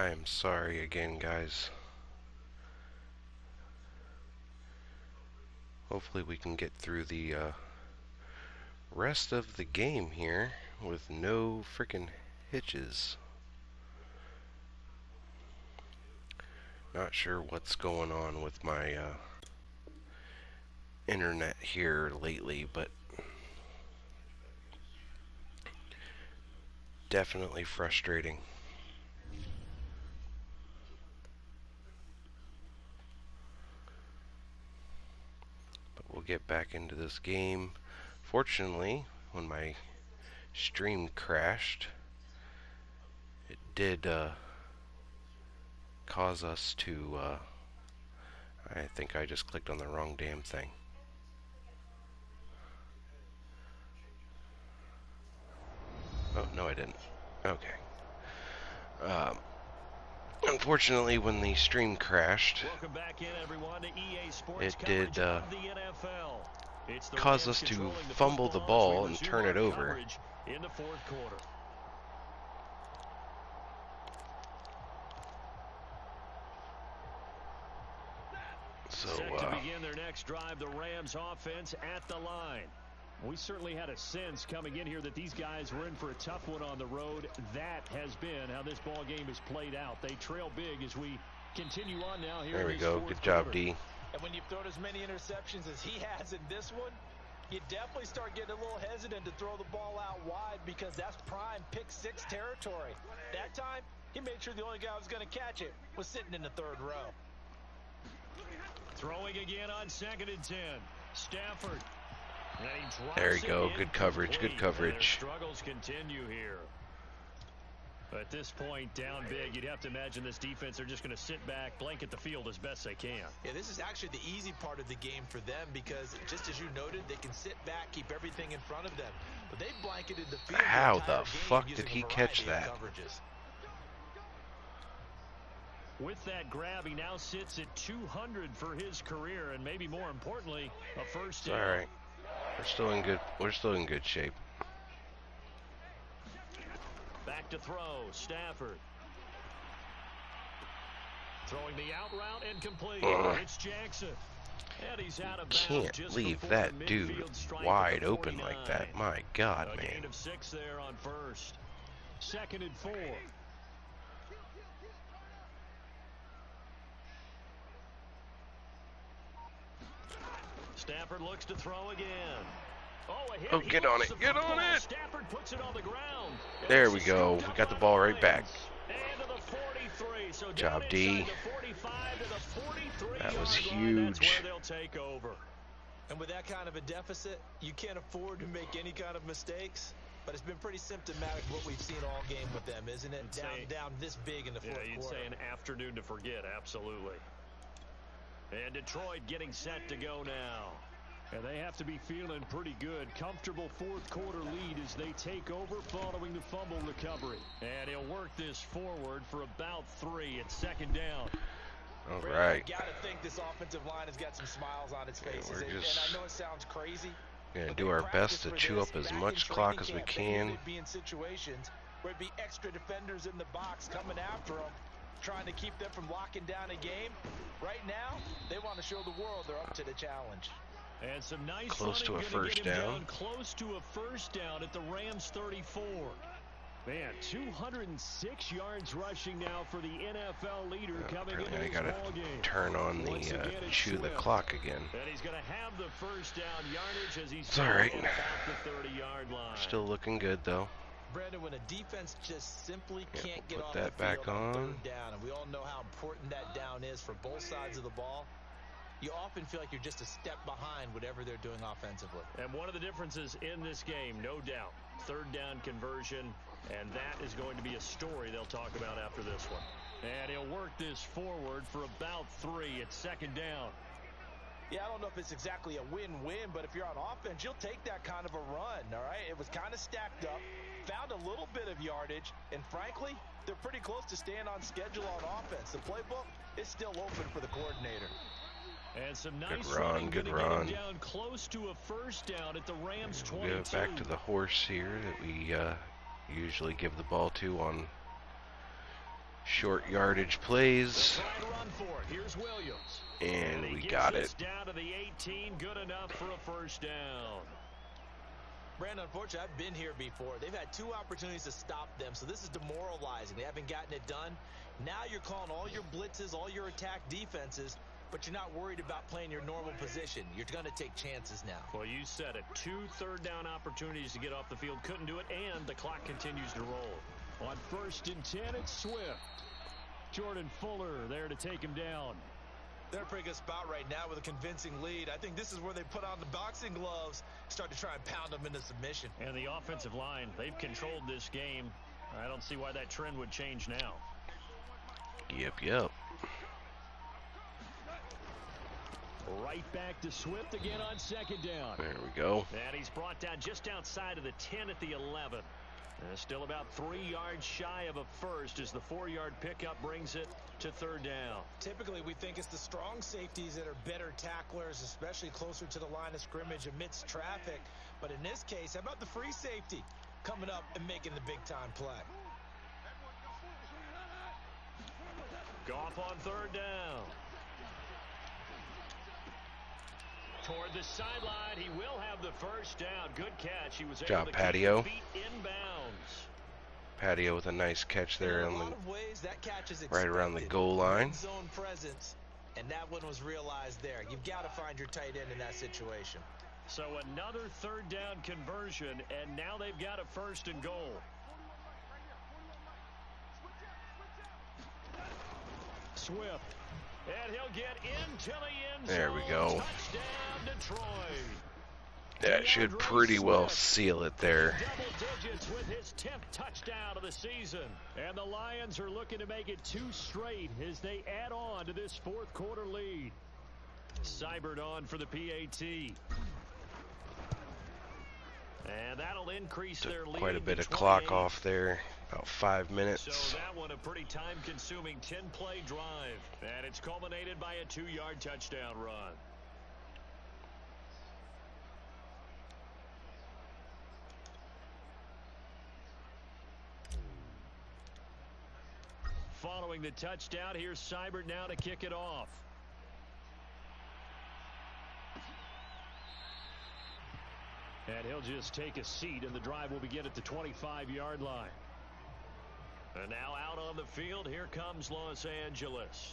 I'm sorry again, guys. Hopefully we can get through the rest of the game here with no freaking hitches. Not sure what's going on with my internet here lately, but definitely frustrating. But we'll get back into this game. Fortunately, when my stream crashed, it did cause us to I think I just clicked on the wrong damn thing. Oh, no I didn't. Okay. Unfortunately, when the stream crashed, it did cause us to fumble the ball and turn it over. In the fourth quarter. So, set to begin their next drive, the Rams offense at the line. We certainly had a sense coming in here that these guys were in for a tough one on the road. That has been how this ball game is played out. They trail big as we continue on now here. There we go. Good job, D. And when you've thrown as many interceptions as he has in this one, you definitely start getting a little hesitant to throw the ball out wide because that's prime pick-6 territory. That time, he made sure the only guy who was going to catch it was sitting in the third row. Throwing again on 2nd and 10. Stafford. There you go. Good coverage. Good coverage. Struggles continue here. At this point, down big, you'd have to imagine this defense, they're just going to sit back, blanket the field as best they can. Yeah, this is actually the easy part of the game for them because, just as you noted, they can sit back, keep everything in front of them. But they blanketed the field. How the fuck did he catch that? With that grab, he now sits at 200 for his career, and maybe more importantly, a first down. All right, we're still in good shape. Back to throw, Stafford. Throwing the out route and complete. It's Jackson. And he's out of bounds. Can't leave that dude wide open like that. My God, man. A gain of 6 there on first. 2nd and 4. Stafford looks to throw again. Oh, get on it. Get on it. Stafford puts it on the ground. There we go. We got the ball right back. Job, D. That was huge. And with that kind of a deficit, you can't afford to make any kind of mistakes. But it's been pretty symptomatic what we've seen all game with them, isn't it? Down this big in the fourth quarter. Yeah, you'd say an afternoon to forget, absolutely. And Detroit getting set to go now. And they have to be feeling pretty good. Comfortable fourth quarter lead as they take over following the fumble recovery. And he'll work this forward for about 3 at 2nd down. All right. I gotta think this offensive line has got some smiles on its faces. And I know it sounds crazy. Gonna do our best to chew up as much clock as we can. They'd be in situations where it'd be extra defenders in the box coming after them, trying to keep them from locking down a game. Right now, they want to show the world they're up to the challenge. And some nice close to a first down. Close to a first down at the Rams 34. Man, 206 yards rushing now for the NFL leader coming into this ball game. Turn on the chew the clock again. And he's going to have the first down yardage as he's it's all right. at the 30-yard line. Still looking good though. Brandon, when a defense just simply can't get off that the back field on on. 3rd down, and we all know how important that down is for both sides of the ball, you often feel like you're just a step behind whatever they're doing offensively. And one of the differences in this game, no doubt, 3rd down conversion, and that is going to be a story they'll talk about after this one. And he'll work this forward for about 3 at 2nd down. Yeah, I don't know if it's exactly a win-win, but if you're on offense, you'll take that kind of a run, all right? It was kind of stacked up, found a little bit of yardage, and frankly, they're pretty close to staying on schedule on offense. The playbook is still open for the coordinator. And some nice good run. Down close to a first down at the Rams 22. We'll go back to the horse here that we usually give the ball to on Short yardage plays. They'll try and run for it. Here's Williams. And he we gets got this it. down to the 18. Good enough for a first down. Brandon, unfortunately, I've been here before. They've had 2 opportunities to stop them, so this is demoralizing. They haven't gotten it done. Now you're calling all your blitzes, all your attack defenses, but you're not worried about playing your normal position. You're going to take chances now. Well, you said it. 2 third-down opportunities to get off the field. Couldn't do it, and the clock continues to roll. On 1st and 10, it's Swift. Jordan Fuller there to take him down. They're in a pretty good spot right now with a convincing lead. I think this is where they put on the boxing gloves, start to try and pound them into submission. And the offensive line, they've controlled this game. I don't see why that trend would change now. Yep. Right back to Swift again on 2nd down. There we go. And he's brought down just outside of the 10 at the 11. Still about 3 yards shy of a first as the 4-yard pickup brings it to 3rd down. Typically, we think it's the strong safeties that are better tacklers, especially closer to the line of scrimmage amidst traffic. But in this case, how about the free safety coming up and making the big-time play? Goff on 3rd down. Toward the sideline, he will have the first down. Good catch. He was able to Patio. keep the feet inbounds. Patio with a nice catch there on the ways, that catch is right around the goal line. Zone presence, and that one was realized there. You've got to find your tight end in that situation. So another 3rd down conversion, and now they've got a 1st and goal. Swift. And he'll get into the end zone. There we go. Touchdown, Detroit. That should pretty well seal it there. Double digits with his 10th touchdown of the season. And the Lions are looking to make it 2 straight as they add on to this 4th quarter lead. Seibert on for the PAT. And that'll increase their lead. Quite a bit to of clock 28. off there. About 5 minutes. So that one a pretty time-consuming 10-play drive. And it's culminated by a 2-yard touchdown run. Following the touchdown, here's Seibert now to kick it off. And he'll just take a seat, and the drive will begin at the 25-yard line. And now out on the field, here comes Los Angeles.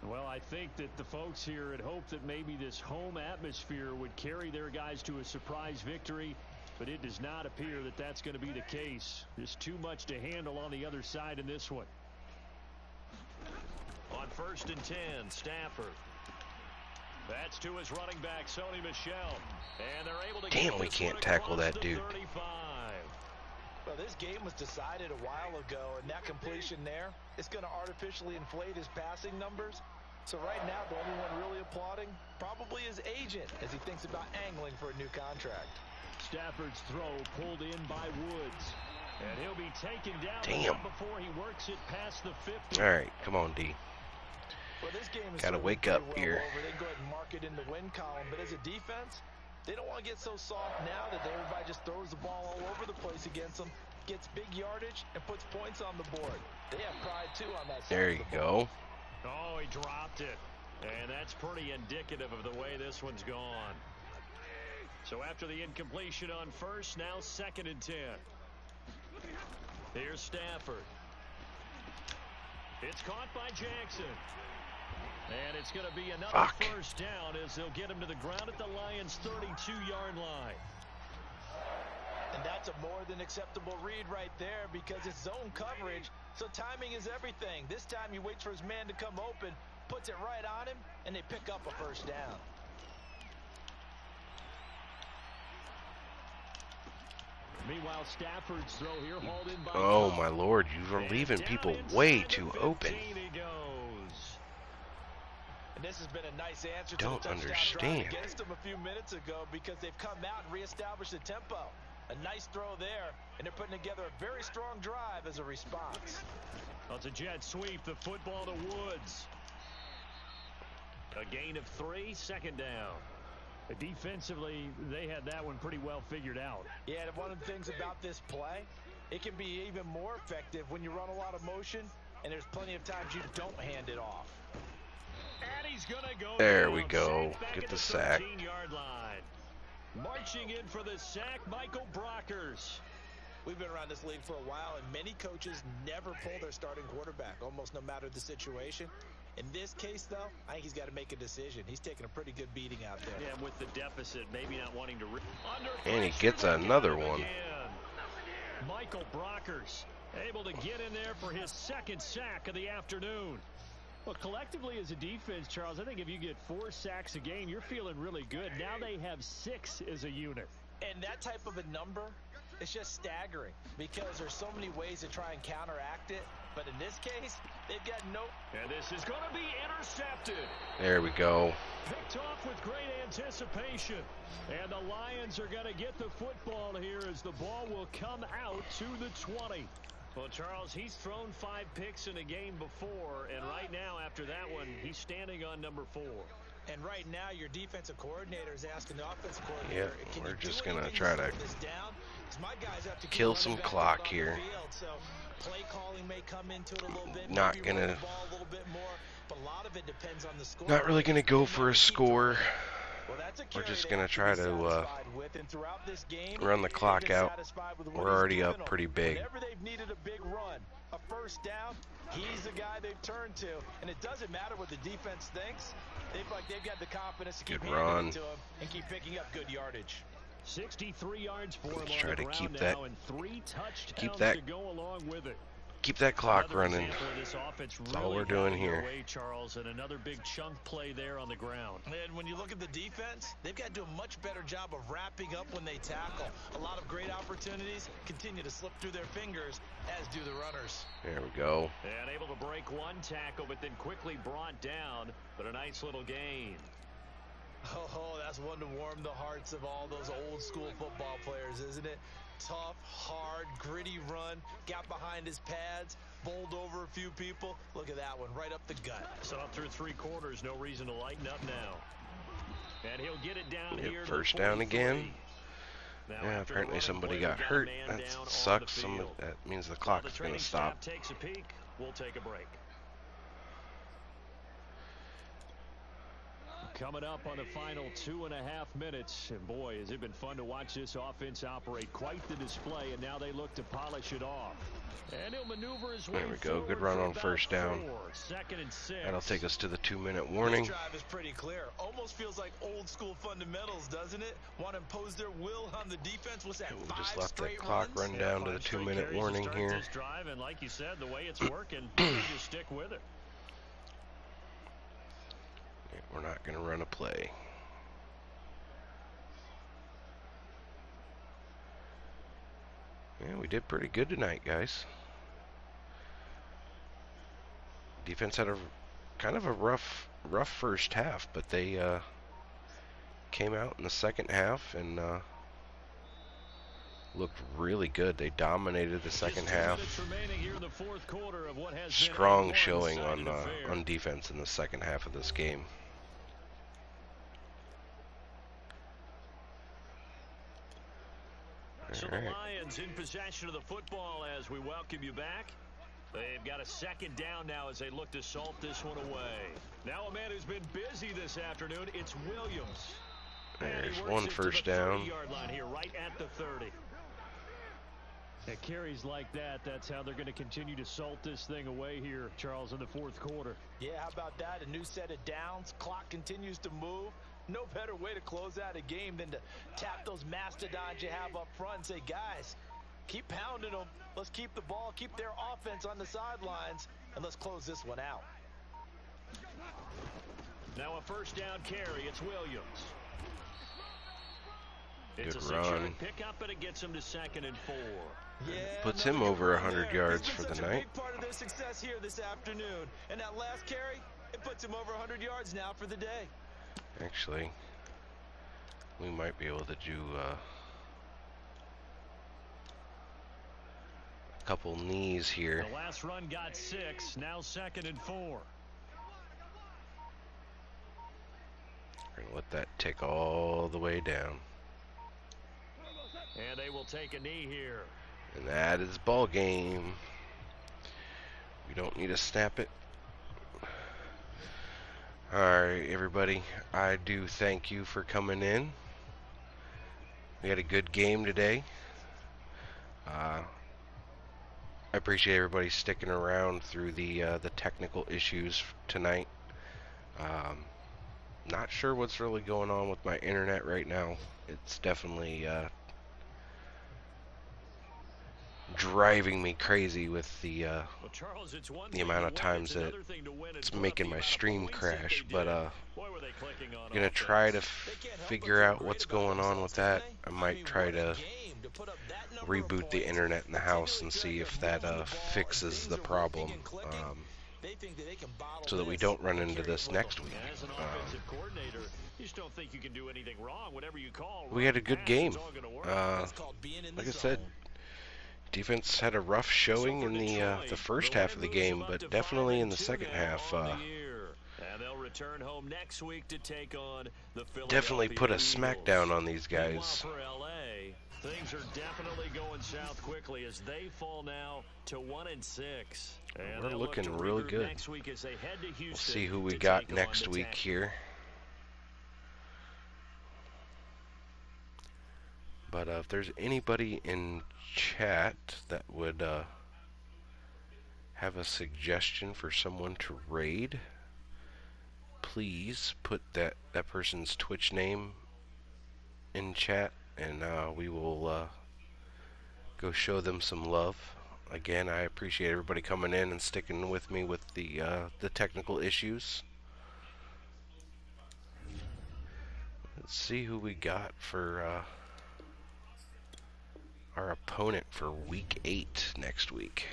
Well, I think that the folks here had hoped that maybe this home atmosphere would carry their guys to a surprise victory, but it does not appear that that's going to be the case. There's too much to handle on the other side in this one. On 1st and 10, Stafford. That's to his running back, Sony Michel. And they're able to Damn, we can't tackle that dude. 35. Well, this game was decided a while ago, and that completion there is going to artificially inflate his passing numbers. So right now, the only one really applauding probably his agent as he thinks about angling for a new contract. Stafford's throw pulled in by Woods. And he'll be taken down before he works it past the 50. All right, come on, D. Well, this game is Gotta wake up here. They go ahead and mark it in the win column, but as a defense, they don't want to get so soft now that everybody just throws the ball all over the place against them, gets big yardage, and puts points on the board. They have pride, too, on that side. There you go. Oh, he dropped it. And that's pretty indicative of the way this one's gone. So after the incompletion on 1st, now 2nd and 10. Here's Stafford. It's caught by Jackson. And it's going to be another first down as they'll get him to the ground at the Lions' 32-yard line. And that's a more than acceptable read right there because it's zone coverage, so timing is everything. This time he waits for his man to come open, puts it right on him, and they pick up a first down. Meanwhile, Stafford's throw here hauled in by Oh, my Lord, you're leaving people way too open. And this has been a nice answer to Don't the touchdown understand. drive against them a few minutes ago because they've come out and reestablished the tempo. A nice throw there, and they're putting together a very strong drive as a response. Well, it's a jet sweep, the football to Woods. A gain of 3, 2nd down. Defensively, they had that one pretty well figured out. Yeah, and one of the things about this play, it can be even more effective when you run a lot of motion and there's plenty of times you don't hand it off. And he's gonna go There down. we go. Sack back Get at the sack. 13-yard line. Marching in for the sack, Michael Brockers. We've been around this league for a while, and many coaches never pull their starting quarterback, almost no matter the situation. In this case, though, I think he's got to make a decision. He's taking a pretty good beating out there. Yeah, with the deficit, maybe not wanting to... And he gets another one. Michael Brockers able to get in there for his second sack of the afternoon. Well, collectively as a defense, Charles, I think if you get 4 sacks a game, you're feeling really good. Now they have 6 as a unit. And that type of a number, it's just staggering because there's so many ways to try and counteract it. But in this case, they've got no... And this is going to be intercepted. There we go. Picked off with great anticipation. And the Lions are going to get the football here as the ball will come out to the 20. Well, Charles, he's thrown 5 picks in a game before, and right now, after that one, he's standing on number 4. And right now, your defensive coordinator is asking the offensive coordinator, Yep, we're just going to try to my guys have to kill some clock here. Field, so play calling may come into it a little bit. Not going to... But a lot of it depends on the score. Not really going to go for a score. Well, that's a We're carry just they going have to try be to satisfied with, and throughout this game, run the clock they've been out. satisfied with what We're he's already given up them. pretty big. Whenever they've needed a big run, a first down, he's the guy they've turned to. And it doesn't matter what the defense thinks. They've got the confidence to keep handing it to him and keep picking up good yardage. 63 yards for him Let's on try the to ground keep now, that- and 3 touchdowns keep that- to go along with it. Keep that clock Another running. example of this offense That's all really we're doing having their here. way, Charles, and another big chunk play there on the ground. And when you look at the defense, they've got to do a much better job of wrapping up when they tackle. A lot of great opportunities continue to slip through their fingers, as do the runners. There we go. And able to break one tackle, but then quickly brought down, but a nice little gain. Oh, that's one to warm the hearts of all those old school football players, isn't it? Tough, hard, gritty run, got behind his pads, bowled over a few people. Look at that one, right up the gut. So up through 3 quarters, no reason to lighten up now. And he'll get it down Yep, here. first to down 43. again. Now, Yeah, after the apparently running somebody play, got we've a hurt. man That down on sucks. the field. That means the While clock the is going training to stop. staff takes a peek, we'll take a break. Coming up on the final 2.5 minutes, and boy, has it been fun to watch this offense operate. Quite the display, and now they look to polish it off. And he'll maneuver his way There we go. Good forward run for on about first down. 4. 2nd and 6. That'll take us to the 2-minute warning. This drive is pretty clear. Almost feels like old school fundamentals, doesn't it? Want to impose their will on the defense. What's that, And we 5 just let that straight clock runs? run down to the 2-minute warning here. This drive, and like you said, the way it's working, you just stick with it. We're not going to run a play. Yeah, we did pretty good tonight, guys. Defense had a kind of a rough first half, but they came out in the second half and looked really good. They dominated the second half. Strong showing on defense in the second half of this game. So the Lions in possession of the football as we welcome you back. They've got a second down now as they look to salt this one away. Now a man who's been busy this afternoon, it's Williams. There's one first down. Yard line here, right at the 30. At carries like that, that's how they're going to continue to salt this thing away here, Charles, in the 4th quarter. Yeah, how about that? A new set of downs. Clock continues to move. No better way to close out a game than to tap those mastodons you have up front and say, guys, keep pounding them. Let's keep the ball, keep their offense on the sidelines, and let's close this one out. Now a first down carry. It's Williams. Good It's a run. six-yard pickup, but it gets him to 2nd and 4. Yeah, Puts him over 100 yards for the He's been such a night. big part of their success here this afternoon. And that last carry, it puts him over 100 yards now for the day. Actually, we might be able to do a couple knees here. The last run got 6, now 2nd and 4. We're gonna let that tick all the way down. And they will take a knee here. And that is ball game. We don't need to snap it. Alright, everybody. I do thank you for coming in. We had a good game today. I appreciate everybody sticking around through the technical issues tonight. Not sure what's really going on with my internet right now. It's definitely driving me crazy with the amount of times that it's making my stream crash. But gonna try to figure out what's going on with that. I might try to reboot the internet in the house and see if that fixes the problem, so that we don't run into this next week. We had a good game. Like I said, defense had a rough showing in the first half of the game, but definitely in the second half, definitely put a smackdown on these guys. Things are definitely going south quickly as they fall now to 1-6. And we're looking really good. We'll see who we got next week here. But if there's anybody in chat that would have a suggestion for someone to raid, please put that person's Twitch name in chat, and we will go show them some love. Again, I appreciate everybody coming in and sticking with me with the technical issues. Let's see who we got for our opponent for week 8 next week.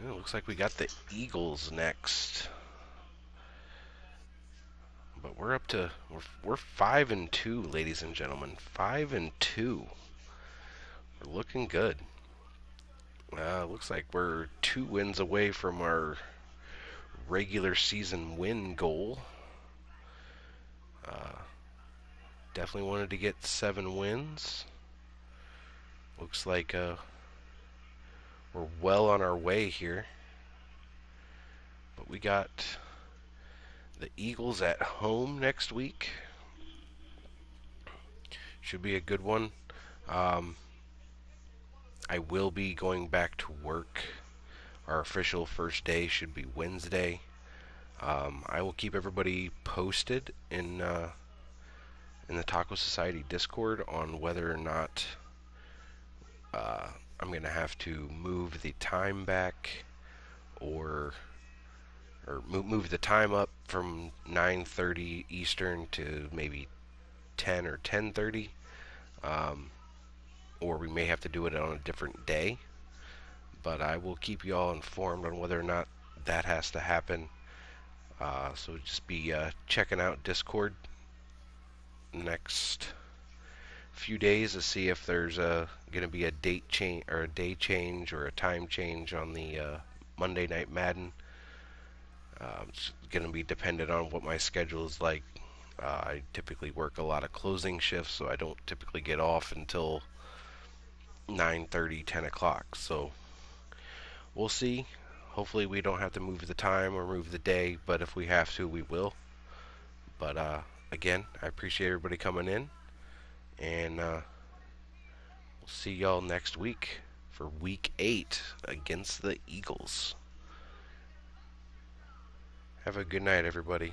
It looks like we got the Eagles next. But we're up to we're 5-2, ladies and gentlemen. 5-2. We're looking good. Looks like we're 2 wins away from our regular season win goal. Definitely wanted to get 7 wins. Looks like we're well on our way here. But we got the Eagles at home next week. Should be a good one. I will be going back to work. Our official first day should be Wednesday. I will keep everybody posted in the Taco Society Discord on whether or not I'm going to have to move the time back or move the time up from 9:30 Eastern to maybe 10 or 10:30, or we may have to do it on a different day. But I will keep you all informed on whether or not that has to happen. So just be checking out Discord next few days to see if there's going to be a date change or a day change or a time change on the Monday Night Madden. It's going to be dependent on what my schedule is like. I typically work a lot of closing shifts, so I don't typically get off until 9:30, 10 o'clock. So we'll see. Hopefully we don't have to move the time or move the day, but if we have to, we will. But again, I appreciate everybody coming in, and we'll see y'all next week for week 8 against the Eagles. Have a good night, everybody.